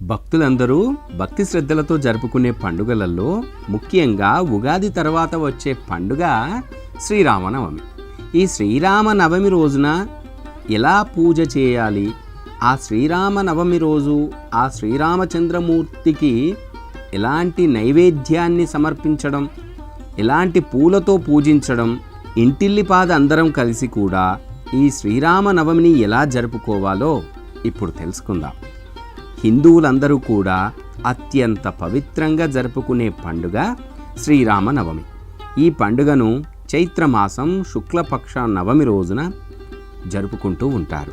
భక్తులందరూ భక్తి శ్రద్ధలతో జరుపుకునే పండుగలలో ముఖ్యంగా ఉగాది తర్వాత వచ్చే పండుగ శ్రీరామనవమి. ఈ శ్రీరామనవమి రోజున ఎలా పూజ చేయాలి, ఆ శ్రీరామనవమి రోజు ఆ శ్రీరామచంద్రమూర్తికి ఎలాంటి నైవేద్యాన్ని సమర్పించడం, ఎలాంటి పూలతో పూజించడం, ఇంటిల్లిపాద అందరం కలిసి కూడా ఈ శ్రీరామనవమిని ఎలా జరుపుకోవాలో ఇప్పుడు తెలుసుకుందాం. హిందువులందరూ కూడా అత్యంత పవిత్రంగా జరుపుకునే పండుగ శ్రీరామనవమి. ఈ పండుగను చైత్రమాసం శుక్లపక్ష నవమి రోజున జరుపుకుంటూ ఉంటారు.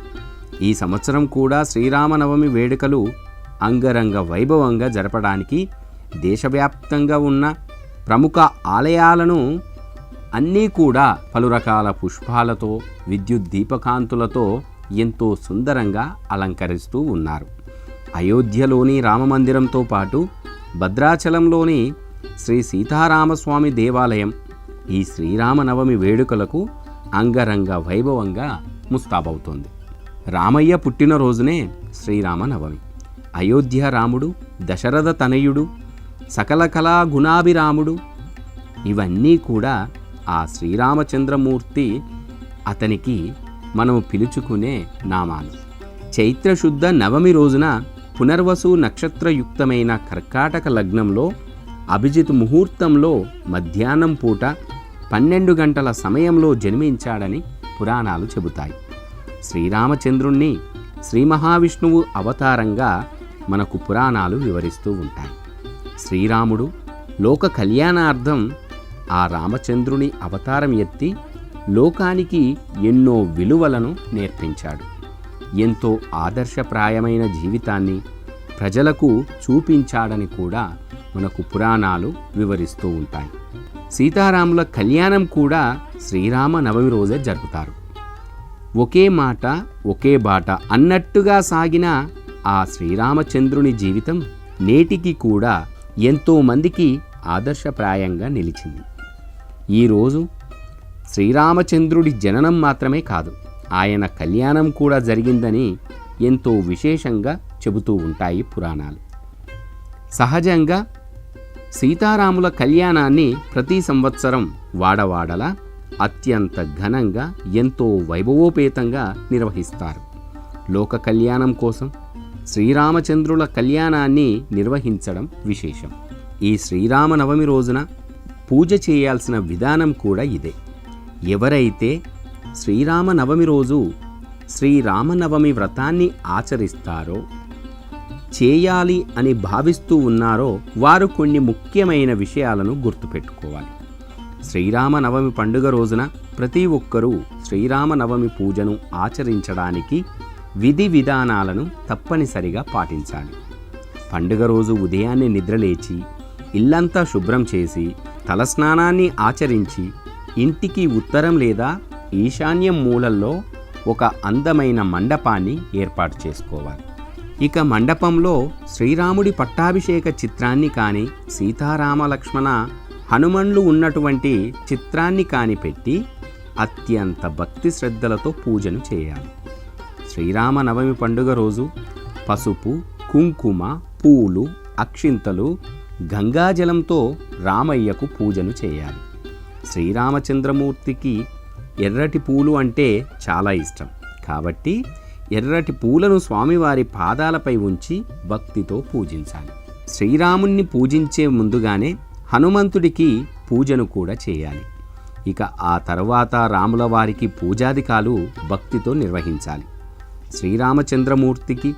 ఈ సంవత్సరం కూడా శ్రీరామనవమి వేడుకలు అంగరంగ వైభవంగా జరపడానికి దేశవ్యాప్తంగా ఉన్న ప్రముఖ ఆలయాలను అన్నీ కూడా పలు రకాల పుష్పాలతో, విద్యుత్ దీపకాంతులతో ఎంతో సుందరంగా అలంకరిస్తూ ఉన్నారు. అయోధ్యలోని రామమందిరంతో పాటు భద్రాచలంలోని శ్రీ సీతారామస్వామి దేవాలయం ఈ శ్రీరామనవమి వేడుకలకు అంగరంగ వైభవంగా ముస్తాబవుతోంది. రామయ్య పుట్టినరోజునే శ్రీరామనవమి. అయోధ్య రాముడు, దశరథ తనయుడు, సకల కళా గుణాభిరాముడు, ఇవన్నీ కూడా ఆ శ్రీరామచంద్రమూర్తి అతనికి మనం పిలుచుకునే నామాలు. చైత్రశుద్ధ నవమి రోజున పునర్వసు నక్షత్రయుక్తమైన కర్కాటక లగ్నంలో అభిజిత్ ముహూర్తంలో మధ్యాహ్నం పూట 12 గంటల సమయంలో జన్మించాడని పురాణాలు చెబుతాయి. శ్రీరామచంద్రుణ్ణి శ్రీ మహావిష్ణువు అవతారంగా మనకు పురాణాలు వివరిస్తూ ఉంటాయి. శ్రీరాముడు లోక కళ్యాణార్థం ఆ రామచంద్రుని అవతారం ఎత్తి లోకానికి ఎన్నో విలువలను నేర్పించాడు. ఎంతో ఆదర్శప్రాయమైన జీవితాన్ని ప్రజలకు చూపించాడని కూడా మనకు పురాణాలు వివరిస్తూ ఉంటాయి. సీతారాముల కళ్యాణం కూడా శ్రీరామనవమి రోజే జరుపుతారు. ఒకే మాట ఒకే బాట అన్నట్టుగా సాగిన ఆ శ్రీరామచంద్రుని జీవితం నేటికి కూడా ఎంతోమందికి ఆదర్శప్రాయంగా నిలిచింది. ఈరోజు శ్రీరామచంద్రుడి జననం మాత్రమే కాదు, ఆయన కళ్యాణం కూడా జరిగిందని ఎంతో విశేషంగా చెబుతూ ఉంటాయి పురాణాలు. సహజంగా సీతారాముల కళ్యాణాన్ని ప్రతి సంవత్సరం వాడవాడలా అత్యంత ఘనంగా ఎంతో వైభవోపేతంగా నిర్వహిస్తారు. లోక కళ్యాణం కోసం శ్రీరామచంద్రుల కళ్యాణాన్ని నిర్వహించడం విశేషం. ఈ శ్రీరామనవమి రోజున పూజ చేయాల్సిన విధానం కూడా ఇదే. ఎవరైతే శ్రీరామనవమి రోజు శ్రీరామనవమి వ్రతాన్ని ఆచరిస్తారో, చేయాలి అని భావిస్తూ ఉన్నారో వారు కొన్ని ముఖ్యమైన విషయాలను గుర్తుపెట్టుకోవాలి. శ్రీరామనవమి పండుగ రోజున ప్రతి ఒక్కరూ శ్రీరామనవమి పూజను ఆచరించడానికి విధి విధానాలను తప్పనిసరిగా పాటించాలి. పండుగ రోజు ఉదయాన్నే నిద్రలేచి ఇల్లంతా శుభ్రం చేసి తలస్నానాన్ని ఆచరించి ఇంటికి ఉత్తరం లేదా ఈశాన్యం మూలల్లో ఒక అందమైన మండపాన్ని ఏర్పాటు చేసుకోవాలి. ఇక మండపంలో శ్రీరాముడి పట్టాభిషేక చిత్రాన్ని కానీ, సీతారామ లక్ష్మణ హనుమన్లు ఉన్నటువంటి చిత్రాన్ని కానీ పెట్టి అత్యంత భక్తి శ్రద్ధలతో పూజను చేయాలి. శ్రీరామనవమి పండుగ రోజు పసుపు, కుంకుమ, పూలు, అక్షింతలు, గంగాజలంతో రామయ్యకు పూజను చేయాలి. శ్రీరామచంద్రమూర్తికి ఎర్రటి పూలు అంటే చాలా ఇష్టం కాబట్టి ఎర్రటి పూలను స్వామివారి పాదాలపై ఉంచి భక్తితో పూజించాలి. శ్రీరాముణ్ణి పూజించే ముందుగానే హనుమంతుడికి పూజను కూడా చేయాలి. ఇక ఆ తర్వాత రాముల వారికి పూజాదికాలు భక్తితో నిర్వహించాలి. శ్రీరామచంద్రమూర్తికి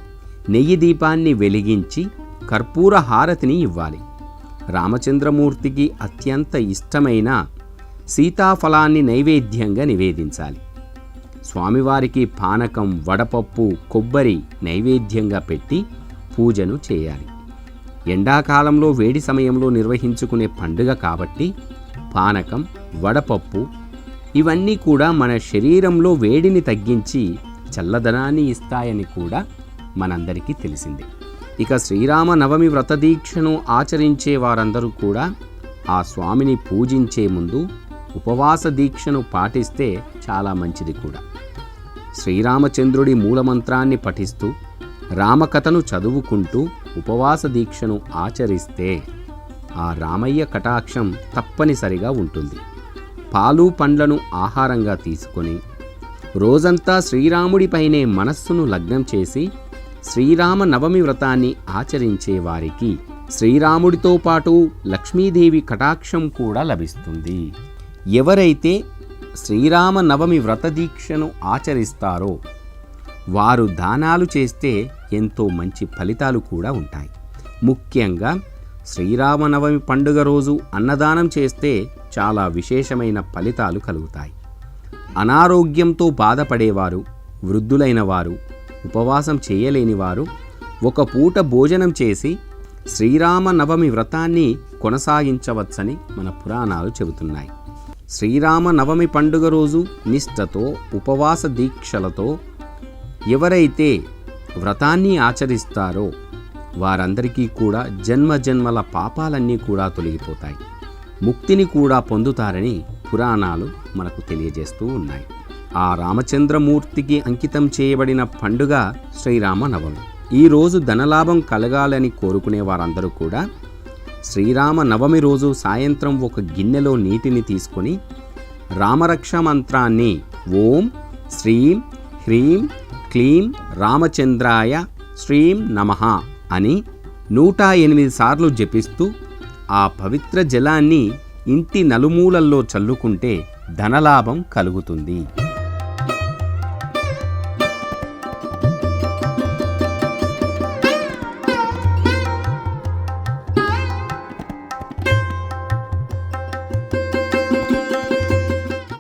నెయ్యి దీపాన్ని వెలిగించి కర్పూర హారతిని ఇవ్వాలి. రామచంద్రమూర్తికి అత్యంత ఇష్టమైన సీతాఫలాన్ని నైవేద్యంగా నివేదించాలి. స్వామివారికి పానకం, వడపప్పు, కొబ్బరి నైవేద్యంగా పెట్టి పూజను చేయాలి. ఎండాకాలంలో వేడి సమయంలో నిర్వహించుకునే పండుగ కాబట్టి పానకం, వడపప్పు ఇవన్నీ కూడా మన శరీరంలో వేడిని తగ్గించి చల్లదనాన్ని ఇస్తాయని కూడా మనందరికీ తెలిసిందే. ఇక శ్రీరామనవమి వ్రతదీక్షను ఆచరించే వారందరూ కూడా ఆ స్వామిని పూజించే ముందు ఉపవాస దీక్షను పాటిస్తే చాలా మంచిది కూడా. శ్రీరామచంద్రుడి మూలమంత్రాన్ని పఠిస్తూ రామకథను చదువుకుంటూ ఉపవాస దీక్షను ఆచరిస్తే ఆ రామయ్య కటాక్షం తప్పనిసరిగా ఉంటుంది. పాలు పండ్లను ఆహారంగా తీసుకొని రోజంతా శ్రీరాముడిపైనే మనస్సును లగ్నం చేసి శ్రీరామ నవమి వ్రతాన్ని ఆచరించే వారికి శ్రీరాముడితో పాటు లక్ష్మీదేవి కటాక్షం కూడా లభిస్తుంది. ఎవరైతే శ్రీరామ నవమి వ్రత దీక్షను ఆచరిస్తారో వారు దానాలు చేస్తే ఎంతో మంచి ఫలితాలు కూడా ఉంటాయి. ముఖ్యంగా శ్రీరామనవమి పండుగ రోజు అన్నదానం చేస్తే చాలా విశేషమైన ఫలితాలు కలుగుతాయి. అనారోగ్యంతో బాధపడేవారు, వృద్ధులైన వారు, ఉపవాసం చేయలేని వారు ఒక పూట భోజనం చేసి శ్రీరామనవమి వ్రతాన్ని కొనసాగించవచ్చని మన పురాణాలు చెబుతున్నాయి. శ్రీరామనవమి పండుగ రోజు నిష్ఠతో ఉపవాస దీక్షలతో ఎవరైతే వ్రతాన్ని ఆచరిస్తారో వారందరికీ కూడా జన్మజన్మల పాపాలన్నీ కూడా తొలగిపోతాయి, ముక్తిని కూడా పొందుతారని పురాణాలు మనకు తెలియజేస్తూ ఉన్నాయి. ఆ రామచంద్రమూర్తికి అంకితం చేయబడిన పండుగ శ్రీరామనవమి. ఈరోజు ధనలాభం కలగాలని కోరుకునే వారందరూ కూడా శ్రీరామ నవమి రోజు సాయంత్రం ఒక గిన్నెలో నీటిని తీసుకొని రామరక్ష మంత్రాన్ని ఓం శ్రీం హ్రీం క్లీం రామచంద్రాయ శ్రీం నమః అని 108 సార్లు జపిస్తూ ఆ పవిత్ర జలాన్ని ఇంటి నలుమూలల్లో చల్లుకుంటే ధనలాభం కలుగుతుంది.